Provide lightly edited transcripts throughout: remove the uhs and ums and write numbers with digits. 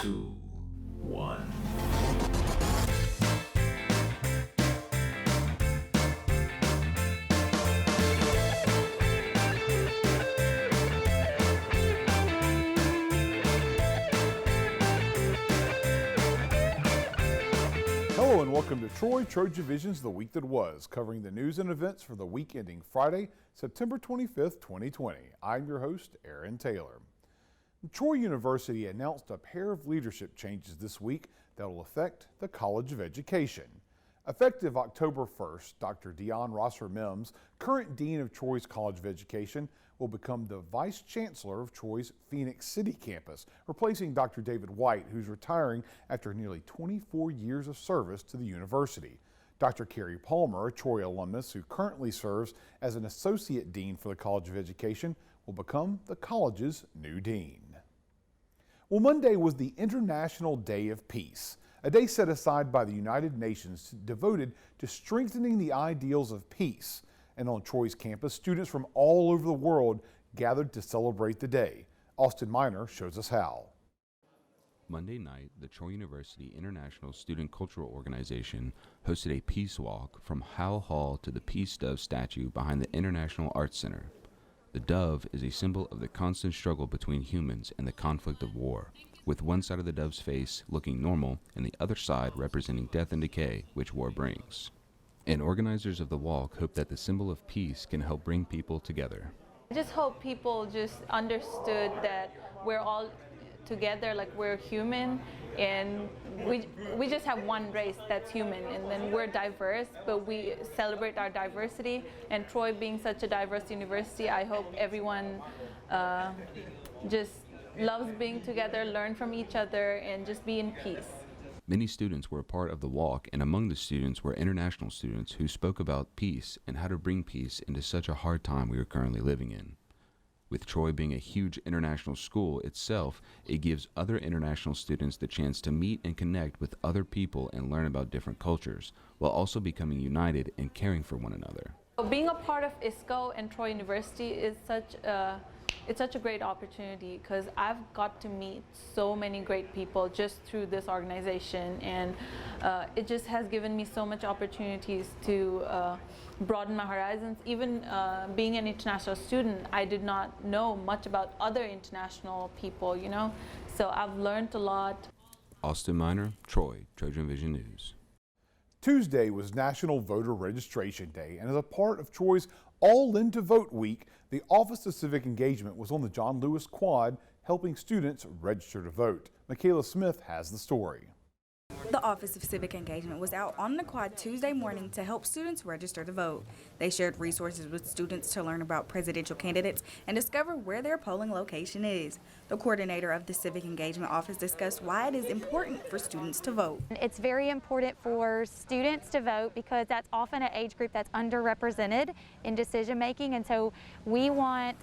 2, 1. Hello and welcome to TrojanVision's The Week That Was, covering the news and events for the week ending Friday, September 25th, 2020. I'm your host, Aaron Taylor. Troy University announced a pair of leadership changes this week that will affect the College of Education. Effective October 1st, Dr. Dion Rosser-Mims, current Dean of Troy's College of Education, will become the Vice Chancellor of Troy's Phoenix City campus, replacing Dr. David White, who's retiring after nearly 24 years of service to the university. Dr. Carrie Palmer, a Troy alumnus who currently serves as an Associate Dean for the College of Education, will become the college's new dean. Well, Monday was the International Day of Peace, a day set aside by the United Nations devoted to strengthening the ideals of peace. And on Troy's campus, students from all over the world gathered to celebrate the day. Austin Miner shows us how. Monday night, the Troy University International Student Cultural Organization hosted a peace walk from Howe Hall to the Peace Dove statue behind the International Arts Center. The dove is a symbol of the constant struggle between humans and the conflict of war, with one side of the dove's face looking normal and the other side representing death and decay, which war brings. And organizers of the walk hope that the symbol of peace can help bring people together. I just hope people just understood that we're all together, like we're human, and we just have one race that's human, and then we're diverse, but we celebrate our diversity. And Troy being such a diverse university, I hope everyone just loves being together, learn from each other, and just be in peace. Many students were a part of the walk, and among the students were international students who spoke about peace and how to bring peace into such a hard time we are currently living in. With Troy being a huge international school itself, it gives other international students the chance to meet and connect with other people and learn about different cultures, while also becoming united and caring for one another. Being a part of ISCO and Troy University is it's such a great opportunity, because I've got to meet so many great people just through this organization, and it just has given me so much opportunities to broaden my horizons. Even being an international student, I did not know much about other international people, you know, so I've learned a lot. Austin Miner, Troy, TrojanVision News. Tuesday was National Voter Registration Day, and as a part of Troy's All In to Vote Week, the Office of Civic Engagement was on the John Lewis Quad helping students register to vote. Michaela Smith has the story. The Office of Civic Engagement was out on the quad Tuesday morning to help students register to vote. They shared resources with students to learn about presidential candidates and discover where their polling location is. The coordinator of the Civic Engagement Office discussed why it is important for students to vote. It's very important for students to vote because that's often an age group that's underrepresented in decision making, and so we want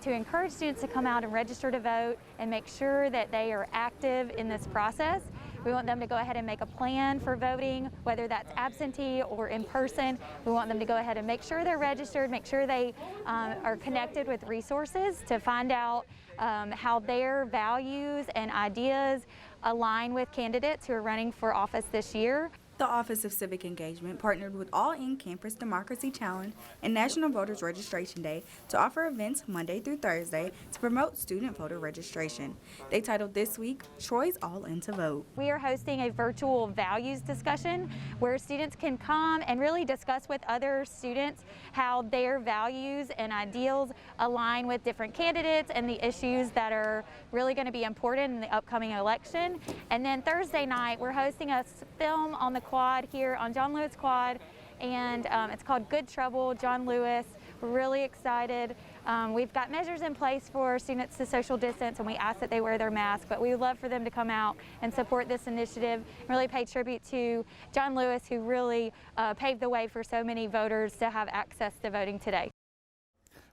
to encourage students to come out and register to vote and make sure that they are active in this process. We want them to go ahead and make a plan for voting, whether that's absentee or in person. We want them to go ahead and make sure they're registered, make sure they are connected with resources to find out how their values and ideas align with candidates who are running for office this year. The Office of Civic Engagement partnered with All In Campus Democracy Challenge and National Voters Registration Day to offer events Monday through Thursday to promote student voter registration. They titled this week, Troy's All In to Vote. We are hosting a virtual values discussion where students can come and really discuss with other students how their values and ideals align with different candidates and the issues that are really going to be important in the upcoming election. And then Thursday night, we're hosting a film on the quad here on John Lewis Quad, and it's called Good Trouble, John Lewis. We're really excited. We've got measures in place for students to social distance, and we ask that they wear their mask, but we would love for them to come out and support this initiative and really pay tribute to John Lewis, who really paved the way for so many voters to have access to voting today.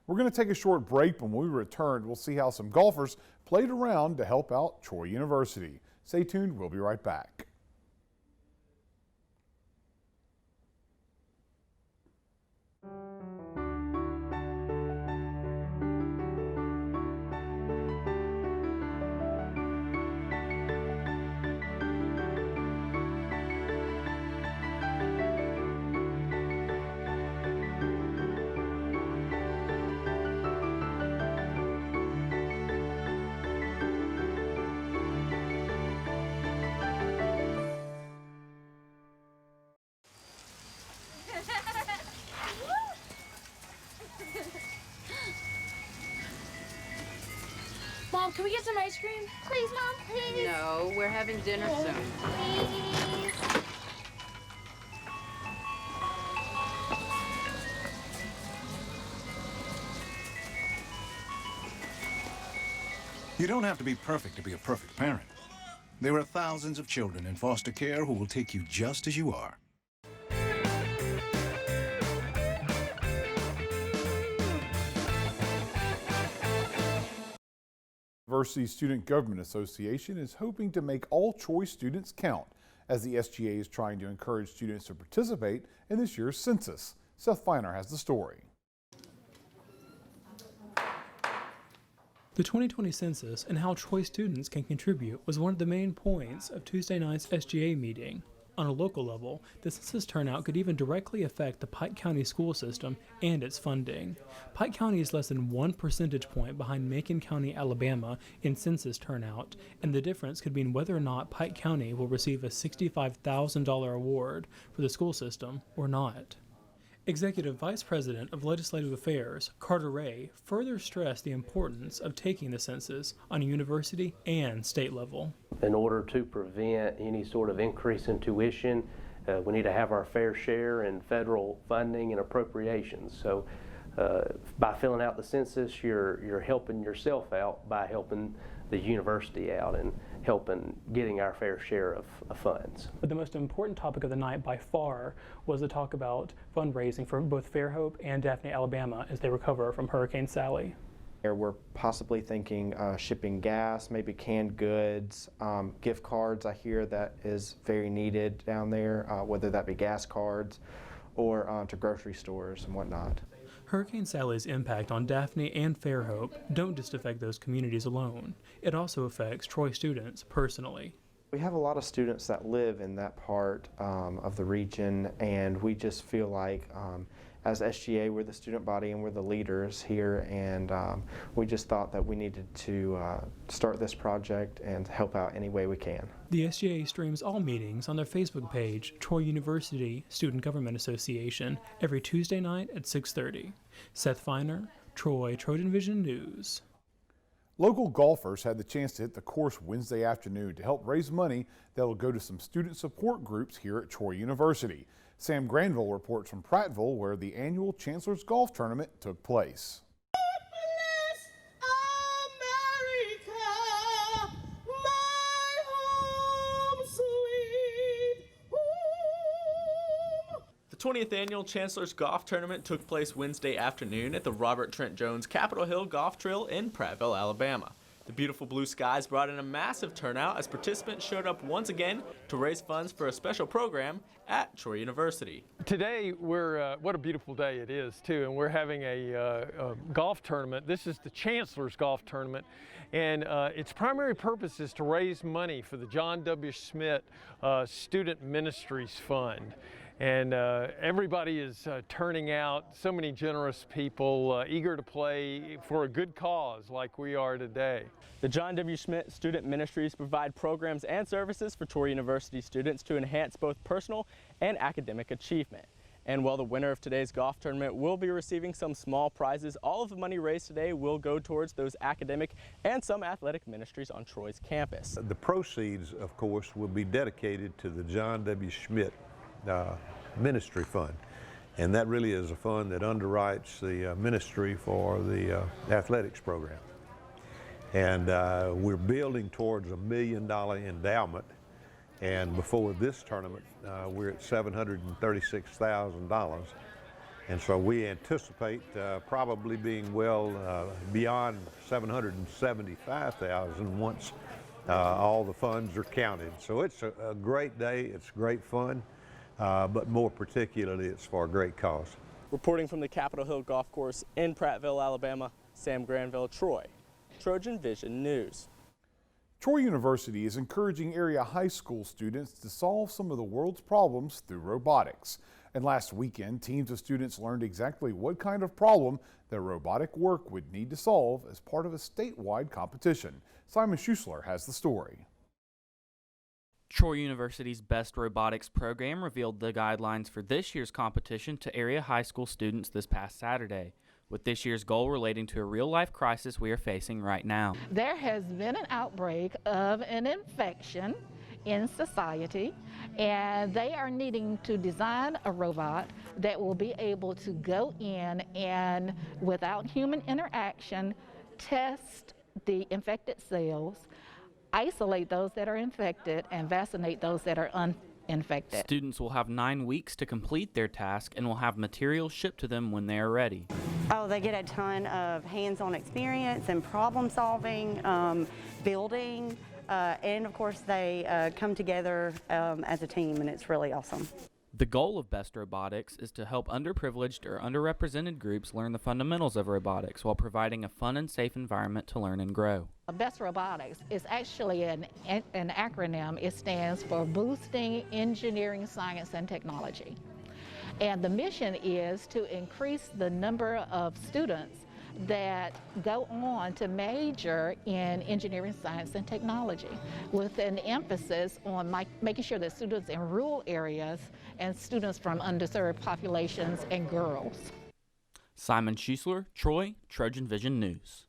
We're going to take a short break. When we return, we'll see how some golfers played around to help out Troy University. Stay tuned, we'll be right back. can we get some ice cream? Please, Mom, please. No, we're having dinner soon. Please. You don't have to be perfect to be a perfect parent. There are thousands of children in foster care who will take you just as you are. University Student Government Association is hoping to make all choice students count as the SGA is trying to encourage students to participate in this year's census. Seth Feiner has the story. The 2020 census and how choice students can contribute was one of the main points of Tuesday night's SGA meeting. On a local level, the census turnout could even directly affect the Pike County school system and its funding. Pike County is less than 1 percentage point behind Macon County, Alabama in census turnout, and the difference could mean whether or not Pike County will receive a $65,000 award for the school system or not. Executive Vice President of Legislative Affairs, Carter Ray, further stressed the importance of taking the census on a university and state level. In order to prevent any sort of increase in tuition, we need to have our fair share in federal funding and appropriations. So by filling out the census, you're helping yourself out by helping the university out and helping getting our fair share of funds. But the most important topic of the night by far was the talk about fundraising for both Fairhope and Daphne, Alabama as they recover from Hurricane Sally. We're possibly thinking shipping gas, maybe canned goods, gift cards I hear that is very needed down there, whether that be gas cards or to grocery stores and whatnot. Hurricane Sally's impact on Daphne and Fairhope don't just affect those communities alone. It also affects Troy students personally. We have a lot of students that live in that part of the region, and we just feel like as SGA, we're the student body and we're the leaders here, and we just thought that we needed to start this project and help out any way we can. The SGA streams all meetings on their Facebook page, Troy University Student Government Association, every Tuesday night at 6:30. Seth Feiner, Troy, TrojanVision News. Local golfers had the chance to hit the course Wednesday afternoon to help raise money that will go to some student support groups here at Troy University. Sam Granville reports from Prattville, where the annual Chancellor's Golf Tournament took place. The 20th Annual Chancellor's Golf Tournament took place Wednesday afternoon at the Robert Trent Jones Capitol Hill Golf Trail in Prattville, Alabama. The beautiful blue skies brought in a massive turnout as participants showed up once again to raise funds for a special program at Troy University. Today, what a beautiful day it is, too, and we're having a golf tournament. This is the Chancellor's Golf Tournament, and its primary purpose is to raise money for the John W. Schmidt Student Ministries Fund. And everybody is turning out, so many generous people eager to play for a good cause like we are today. The John W. Schmidt Student Ministries provide programs and services for Troy University students to enhance both personal and academic achievement. And while the winner of today's golf tournament will be receiving some small prizes, all of the money raised today will go towards those academic and some athletic ministries on Troy's campus. The proceeds, of course, will be dedicated to the John W. Schmidt Ministry Fund, and that really is a fund that underwrites the ministry for the athletics program. And we're building towards $1 million endowment, and before this tournament we're at $736,000, and so we anticipate probably being well beyond $775,000 once all the funds are counted. So it's a great day, it's great fun. But more particularly, it's for a great cause. Reporting from the Capitol Hill Golf Course in Prattville, Alabama, Sam Granville, Troy, TrojanVision News. Troy University is encouraging area high school students to solve some of the world's problems through robotics. And last weekend, teams of students learned exactly what kind of problem their robotic work would need to solve as part of a statewide competition. Simon Schussler has the story. Troy University's Best Robotics program revealed the guidelines for this year's competition to area high school students this past Saturday. with this year's goal relating to a real-life crisis we are facing right now. There has been an outbreak of an infection in society, and they are needing to design a robot that will be able to go in and, without human interaction, test the infected cells, isolate those that are infected, and vaccinate those that are uninfected. Students will have 9 weeks to complete their task and will have materials shipped to them when they are ready. Oh, they get a ton of hands-on experience and problem solving, building, and of course they come together as a team, and it's really awesome. The goal of Best Robotics is to help underprivileged or underrepresented groups learn the fundamentals of robotics while providing a fun and safe environment to learn and grow. Best Robotics is actually an acronym. It stands for Boosting Engineering, Science, and Technology. And the mission is to increase the number of students that go on to major in engineering, science, and technology, with an emphasis on making sure that students in rural areas and students from underserved populations and girls. Simon Chancellor, Troy, TrojanVision News.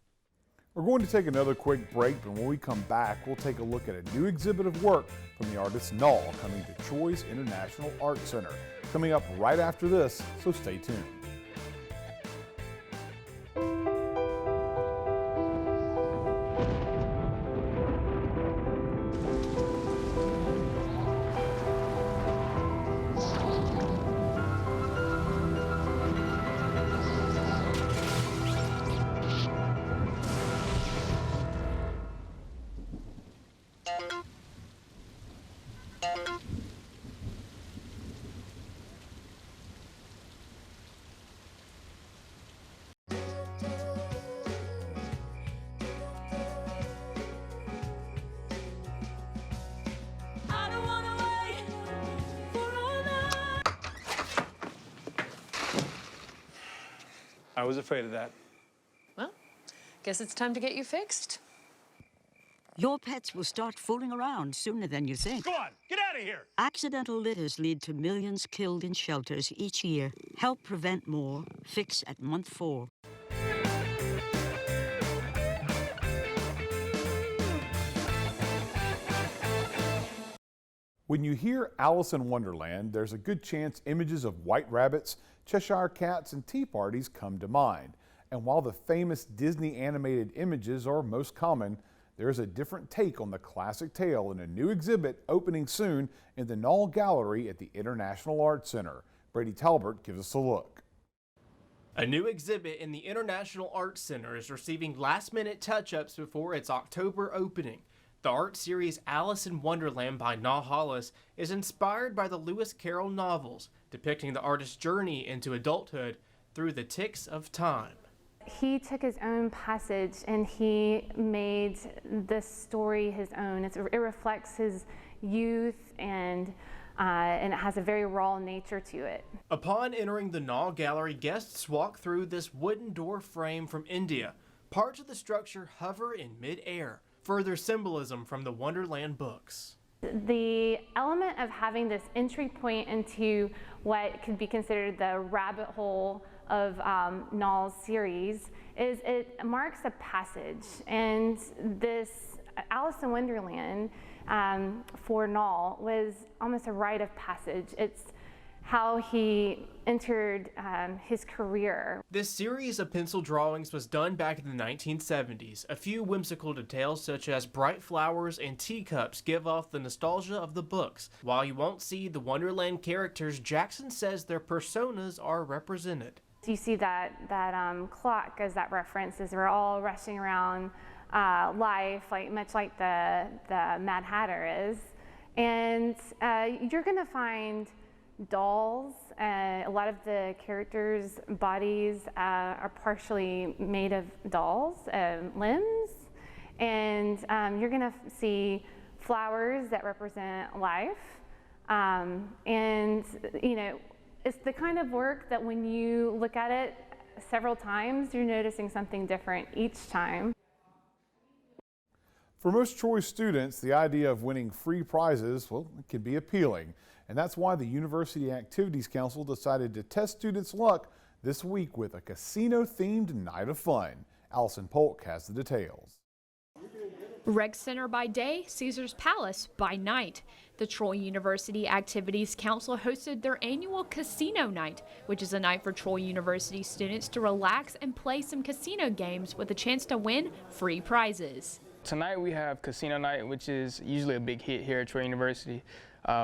We're going to take another quick break, but when we come back, we'll take a look at a new exhibit of work from the artist Null coming to Troy's International Art Center. Coming up right after this, so stay tuned. I was afraid of that. Well, guess it's time to get you fixed. Your pets will start fooling around sooner than you think. Go on, get out of here! Accidental litters lead to millions killed in shelters each year. Help prevent more. Fix at month 4. When you hear Alice in Wonderland, there's a good chance images of white rabbits, Cheshire cats, and tea parties come to mind. And while the famous Disney animated images are most common, there's a different take on the classic tale in a new exhibit opening soon in the Null Gallery at the International Art Center. Brady Talbert gives us a look. A new exhibit in the International Art Center is receiving last-minute touch-ups before its October opening. The art series Alice in Wonderland by Null Hollis is inspired by the Lewis Carroll novels, depicting the artist's journey into adulthood through the ticks of time. He took his own passage and he made this story his own. It reflects his youth and it has a very raw nature to it. Upon entering the Null Gallery, guests walk through this wooden door frame from India. Parts of the structure hover in mid-air. Further symbolism from the Wonderland books. The element of having this entry point into what could be considered the rabbit hole of Null's series is it marks a passage, and this Alice in Wonderland for Null was almost a rite of passage. It's how he entered his career. This series of pencil drawings was done back in the 1970s. A few whimsical details such as bright flowers and teacups give off the nostalgia of the books. While you won't see the Wonderland characters, Jackson says their personas are represented. You see that clock as that reference as we're all rushing around life, much like the Mad Hatter is. And you're gonna find dolls. A lot of the characters' bodies are partially made of dolls, limbs, and you're going to see flowers that represent life. And you know, it's the kind of work that when you look at it several times, you're noticing something different each time. For most Troy students, the idea of winning free prizes, well, it can be appealing. And that's why the University Activities Council decided to test students' luck this week with a casino-themed night of fun. Allison Polk has the details. Rec Center by day, Caesar's Palace by night. The Troy University Activities Council hosted their annual Casino Night, which is a night for Troy University students to relax and play some casino games with a chance to win free prizes. Tonight we have Casino Night, which is usually a big hit here at Troy University.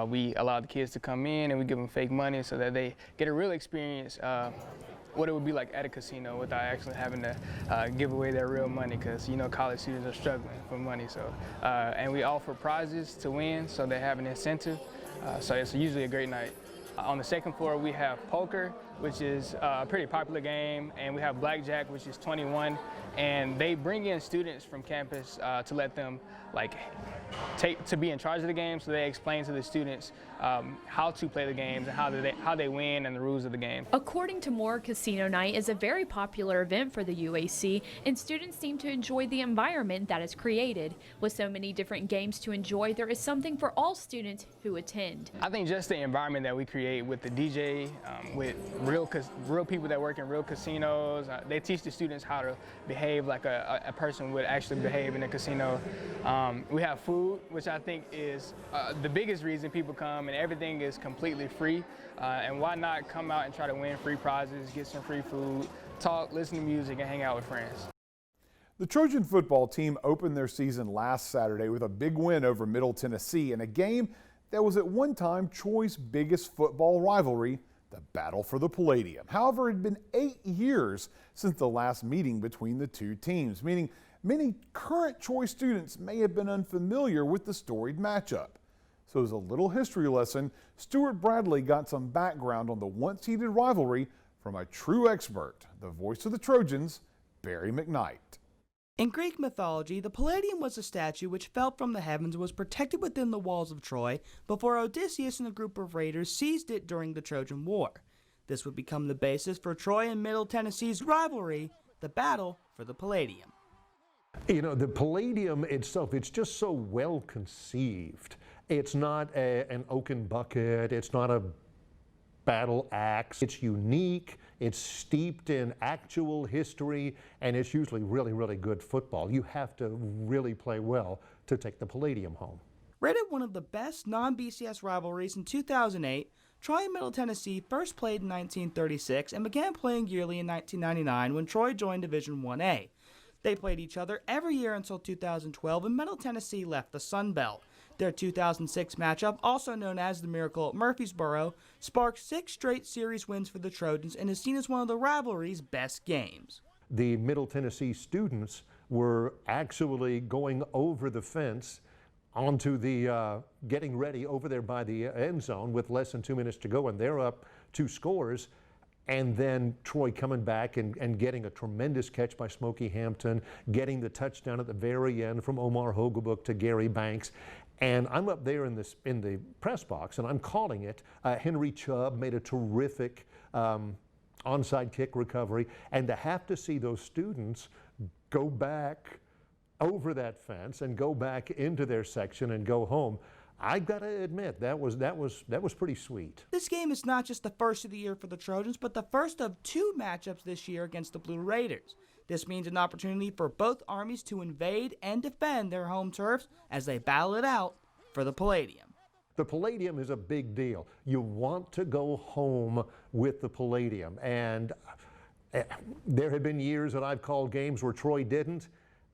We allow the kids to come in and we give them fake money so that they get a real experience what it would be like at a casino without actually having to give away their real money, because you know college students are struggling for money. So and we offer prizes to win, so they have an incentive. So it's usually a great night. On the second floor we have poker, which is a pretty popular game, and we have blackjack, which is 21. And they bring in students from campus to let them to be in charge of the game, so they explain to the students how to play the games and how they win and the rules of the game. According to Moore, Casino Night is a very popular event for the UAC, and students seem to enjoy the environment that is created. With so many different games to enjoy, there is something for all students who attend. I think just the environment that we create with the DJ, with real people that work in real casinos, they teach the students how to behave like a person would actually behave in a casino. We have food, which I think is the biggest reason people come, and everything is completely free. And why not come out and try to win free prizes, get some free food, talk, listen to music, and hang out with friends. The Trojan football team opened their season last Saturday with a big win over Middle Tennessee in a game that was at one time Troy's biggest football rivalry, the battle for the Palladium. However, it had been 8 years since the last meeting between the two teams, meaning many current Troy students may have been unfamiliar with the storied matchup. So as a little history lesson, Stuart Bradley got some background on the once-heated rivalry from a true expert, the voice of the Trojans, Barry McKnight. In Greek mythology, the Palladium was a statue which fell from the heavens and was protected within the walls of Troy before Odysseus and a group of raiders seized it during the Trojan War. This would become the basis for Troy and Middle Tennessee's rivalry, the battle for the Palladium. You know, the Palladium itself, it's just so well conceived. It's not an oaken bucket, it's not a battle axe. It's unique, it's steeped in actual history, and it's usually really, really good football. You have to really play well to take the Palladium home. Rated one of the best non-BCS rivalries in 2008, Troy and Middle Tennessee first played in 1936 and began playing yearly in 1999 when Troy joined Division 1A. They played each other every year until 2012 when Middle Tennessee left the Sun Belt. Their 2006 matchup, also known as the Miracle at Murfreesboro, sparked 6 straight series wins for the Trojans and is seen as one of the rivalry's best games. The Middle Tennessee students were actually going over the fence onto the getting ready over there by the end zone with less than 2 minutes to go, and they're up 2 scores. And then Troy coming back and getting a tremendous catch by Smokey Hampton, getting the touchdown at the very end from Omar Hogebook to Gary Banks. And I'm up there in the press box, and I'm calling it. Henry Chubb made a terrific onside kick recovery. And to have to see those students go back over that fence and go back into their section and go home, I've got to admit, that was pretty sweet. This game is not just the first of the year for the Trojans, but the first of 2 matchups this year against the Blue Raiders. This means an opportunity for both armies to invade and defend their home turfs as they battle it out for the Palladium. The Palladium is a big deal. You want to go home with the Palladium. And there have been years that I've called games where Troy didn't,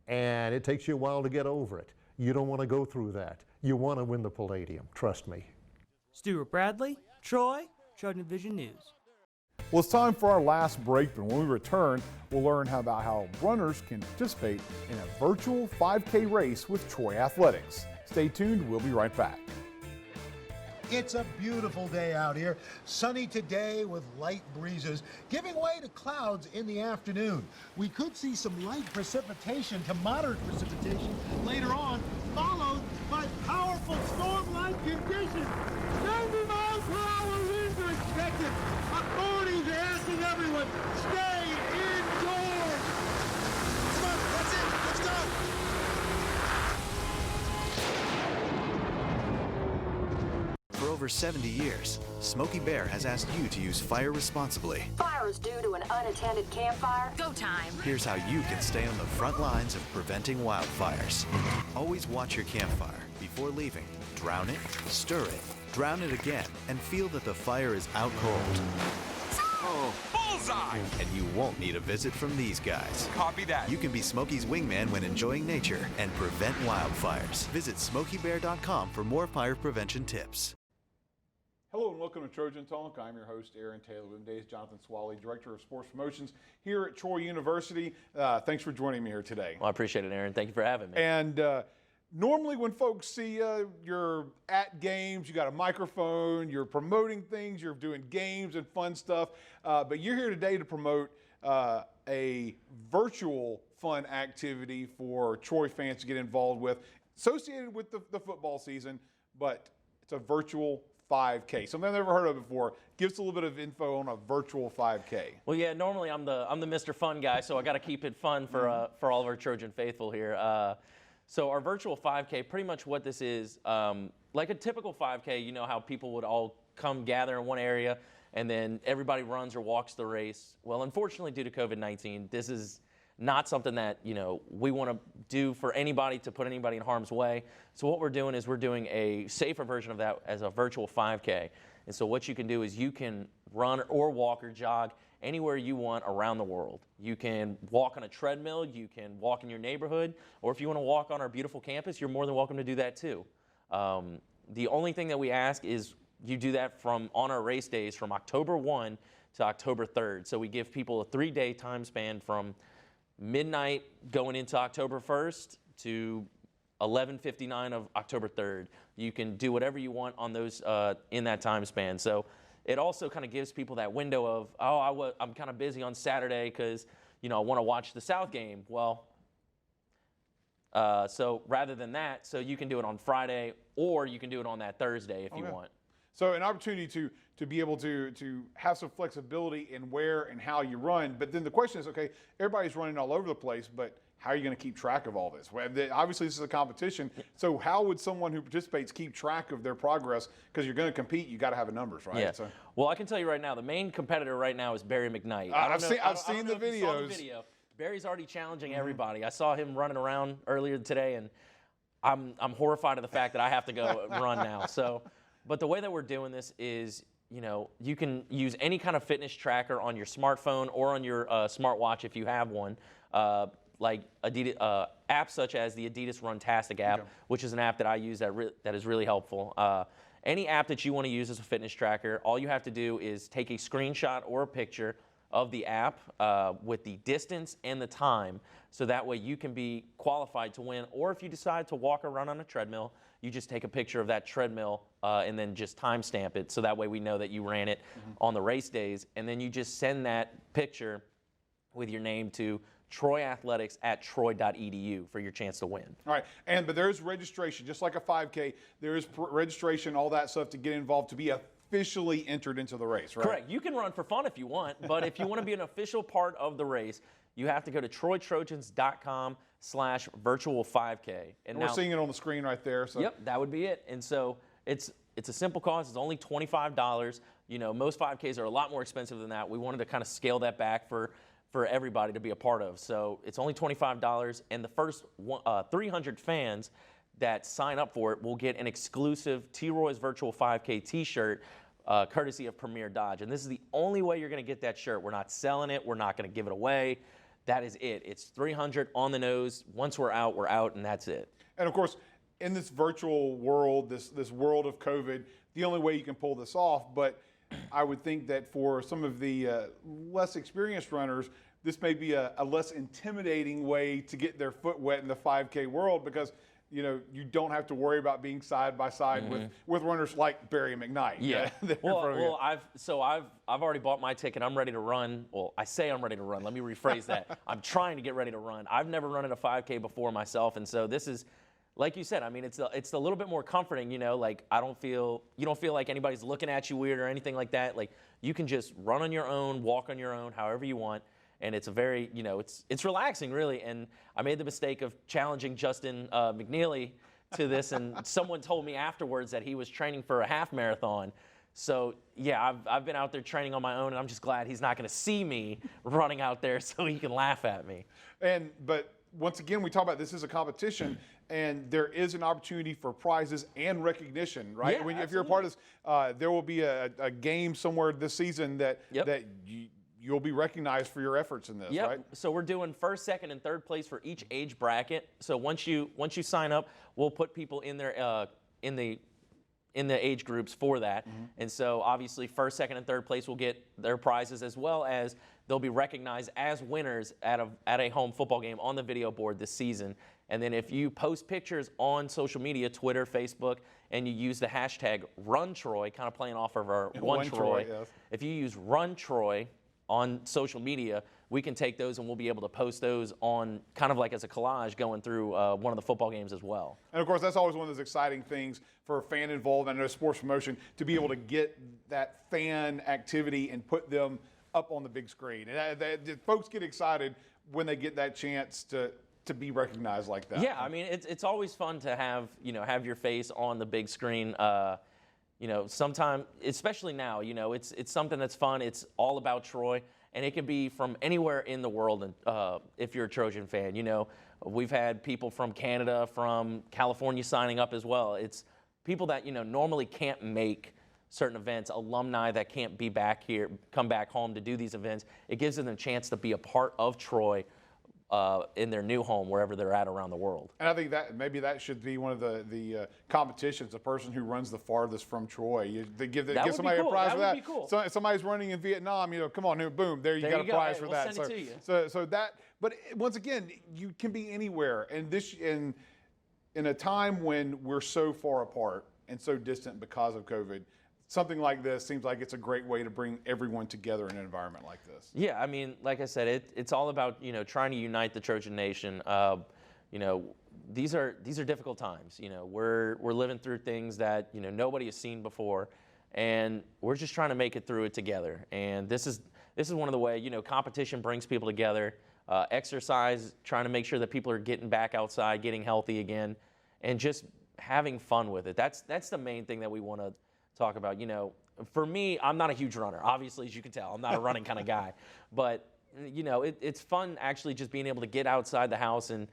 and it takes you a while to get over it. You don't want to go through that. You want to win the Palladium, trust me. Stuart Bradley, Troy, TrojanVision News. Well, it's time for our last break, but when we return, we'll learn about how runners can participate in a virtual 5K race with Troy Athletics. Stay tuned, we'll be right back. It's a beautiful day out here. Sunny today with light breezes, giving way to clouds in the afternoon. We could see some light precipitation to moderate precipitation later on, followed by powerful storm-like conditions. 90 miles per hour winds are expected. Authorities are asking everyone, stay indoors. Come on, that's it. Let's go. For over over 70 years, Smokey Bear has asked you to use fire responsibly. Fire is due to an unattended campfire. Go time. Here's how you can stay on the front lines of preventing wildfires. Always watch your campfire before leaving. Drown it, stir it, drown it again, and feel that the fire is out cold. Oh, bullseye! And you won't need a visit from these guys. Copy that. You can be Smokey's wingman when enjoying nature and prevent wildfires. Visit SmokeyBear.com for more fire prevention tips. Hello and welcome to Trojan Talk. I'm your host, Aaron Taylor. With today's Jonathan Swally, Director of Sports Promotions here at Troy University. Thanks for joining me here today. Well, I appreciate it, Aaron. Thank you for having me. And normally when folks see you, you're at games, you got a microphone, you're promoting things, you're doing games and fun stuff, but you're here today to promote a virtual fun activity for Troy fans to get involved with, associated with the football season, but it's a virtual 5K. Something I've never heard of before. Give us a little bit of info on a virtual 5K. Well, yeah, normally I'm the Mr. Fun guy, so I got to keep it fun for all of our Trojan faithful here. So our virtual 5K, pretty much what this is, like a typical 5K, you know how people would all come gather in one area and then everybody runs or walks the race. Well, unfortunately, due to COVID-19, this is not something that, you know, we want to do for anybody to put anybody in harm's way. So what we're doing is we're doing a safer version of that as a virtual 5K. And so what you can do is you can run or walk or jog anywhere you want around the world. You can walk on a treadmill, you can walk in your neighborhood, or if you want to walk on our beautiful campus, you're more than welcome to do that too. The only thing that we ask is you do that on our race days from October 1 to October 3rd. So we give people a 3-day time span from midnight going into October 1st to 11:59 of October 3rd. You can do whatever you want on those in that time span. So it also kind of gives people that window of, I'm kind of busy on Saturday because, you know, I want to watch the South game. Well, so rather than that, so you can do it on Friday or you can do it on that Thursday if you want. So an opportunity to be able to have some flexibility in where and how you run. But then the question is, okay, everybody's running all over the place, but how are you going to keep track of all this? Well, obviously, this is a competition. So how would someone who participates keep track of their progress? Because you're going to compete, you got to have the numbers, right? Yeah. So, well, I can tell you right now, the main competitor right now is Barry McKnight. I've seen the videos. Barry's already challenging everybody. I saw him running around earlier today, and I'm horrified of the fact that I have to go run now. So, but the way that we're doing this is, you know, you can use any kind of fitness tracker on your smartphone or on your smartwatch if you have one. Like Adidas, apps such as the Adidas Runtastic app, which is an app that I use that is really helpful. Any app that you want to use as a fitness tracker, all you have to do is take a screenshot or a picture of the app with the distance and the time, so that way you can be qualified to win. Or if you decide to walk or run on a treadmill, you just take a picture of that treadmill and then just timestamp it, so that way we know that you ran it on the race days, and then you just send that picture with your name to troyathletics@troy.edu for your chance to win. All right, but there's registration, just like a 5K. There is registration, all that stuff to get involved, to be officially entered into the race, right? Correct. You can run for fun if you want, but if you want to be an official part of the race, you have to go to troytrojans.com/virtual5K. And we're seeing it on the screen right there. So. Yep, that would be it. And so it's a simple cost. It's only $25. You know, most 5Ks are a lot more expensive than that. We wanted to kind of scale that back for everybody to be a part of. So it's only $25, and the first 300 fans that sign up for it will get an exclusive T-Roy's Virtual 5K t-shirt courtesy of Premier Dodge. And this is the only way you're going to get that shirt. We're not selling it. We're not going to give it away. That is it. It's 300 on the nose. Once we're out, and that's it. And of course, in this virtual world, this world of COVID, the only way you can pull this off, but I would think that for some of the less experienced runners, this may be a less intimidating way to get their foot wet in the 5K world, because you know, you don't have to worry about being side by side with runners like Barry McKnight. Yeah. Well, I've already bought my ticket. I'm ready to run. Well, I say I'm ready to run. Let me rephrase that. I'm trying to get ready to run. I've never run at a 5K before myself, and so this is, like you said, I mean, it's a little bit more comforting, you know, like you don't feel like anybody's looking at you weird or anything like that. Like, you can just run on your own, walk on your own, however you want. And it's a very, it's relaxing, really. And I made the mistake of challenging Justin McNeely to this, and someone told me afterwards that he was training for a half marathon. So yeah, I've been out there training on my own, and I'm just glad he's not going to see me running out there so he can laugh at me. But once again, we talk about this is a competition, and there is an opportunity for prizes and recognition, right? Yeah, If you're a part of this, there will be a game somewhere this season that you'll be recognized for your efforts in this, right? So we're doing first, second, and third place for each age bracket. So once you sign up, we'll put people in there in the age groups for that. And so obviously first, second, and third place will get their prizes, as well as they'll be recognized as winners at a home football game on the video board this season. And then if you post pictures on social media, Twitter, Facebook, and you use the hashtag #RunTroy, kind of playing off of our One Troy. If you use #RunTroy on social media, we can take those and we'll be able to post those on kind of like as a collage going through one of the football games as well. And of course, that's always one of those exciting things for a fan involvement and sports promotion, to be able to get that fan activity and put them up on the big screen. And folks get excited when they get that chance to be recognized like that. Yeah, I mean, it's always fun to have your face on the big screen. Sometime, especially now, it's something that's fun. It's all about Troy, and it can be from anywhere in the world. And if you're a Trojan fan, we've had people from Canada, from California signing up as well. It's people that normally can't make certain events, alumni that can't be back here, come back home to do these events. It gives them a chance to be a part of Troy in their new home, wherever they're at around the world. And I think that maybe that should be one of the competitions, the person who runs the farthest from Troy. They give somebody a prize for that. Would be cool. So somebody's running in Vietnam, come on, boom, there you got a prize for that. Send it to you. So that, but once again, you can be anywhere, and this in a time when we're so far apart and so distant because of COVID. Something like this seems like it's a great way to bring everyone together in an environment like this. Yeah, I mean, like I said, it's all about trying to unite the Trojan Nation. These are difficult times. We're living through things that nobody has seen before, and we're just trying to make it through it together. And this is one of the ways. Competition brings people together. Exercise, trying to make sure that people are getting back outside, getting healthy again, and just having fun with it. That's the main thing that we want to talk about. For me, I'm not a huge runner. Obviously, as you can tell, I'm not a running kind of guy. But, it's fun actually just being able to get outside the house and,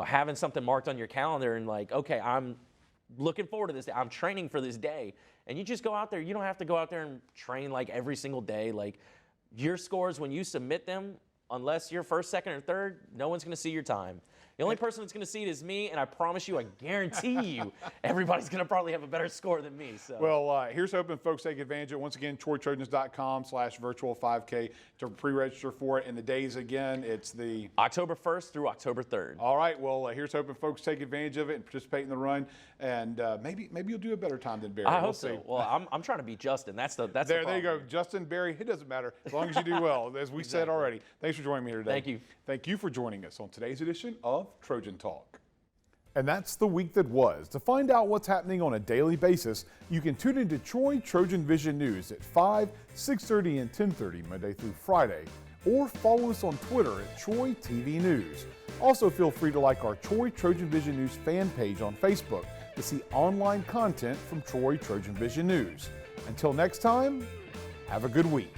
having something marked on your calendar and like, okay, I'm looking forward to this day. I'm training for this day. And you just go out there. You don't have to go out there and train like every single day. Like your scores, when you submit them, unless you're first, second, or third, no one's going to see your time. The only person that's going to see it is me, and I promise you, I guarantee you, everybody's going to probably have a better score than me. So. Well, here's hoping folks take advantage of it. Once again, TroyTrojans.com/virtual 5K to pre-register for it. And the days, again, it's the October 1st through October 3rd. All right. Well, here's hoping folks take advantage of it and participate in the run. And maybe you'll do a better time than Barry. I hope so. Well, I'm trying to beat Justin. That's the there you go. Justin, Barry, it doesn't matter as long as you do well, as we said already. Thanks for joining me here today. Thank you. Thank you for joining us on today's edition of Trojan Talk. And that's the week that was. To find out what's happening on a daily basis, you can tune into Troy Trojan Vision News at 5, 6:30, and 10:30 Monday through Friday, or follow us on Twitter at Troy TV News. Also, feel free to like our Troy Trojan Vision News fan page on Facebook to see online content from Troy Trojan Vision News. Until next time, have a good week.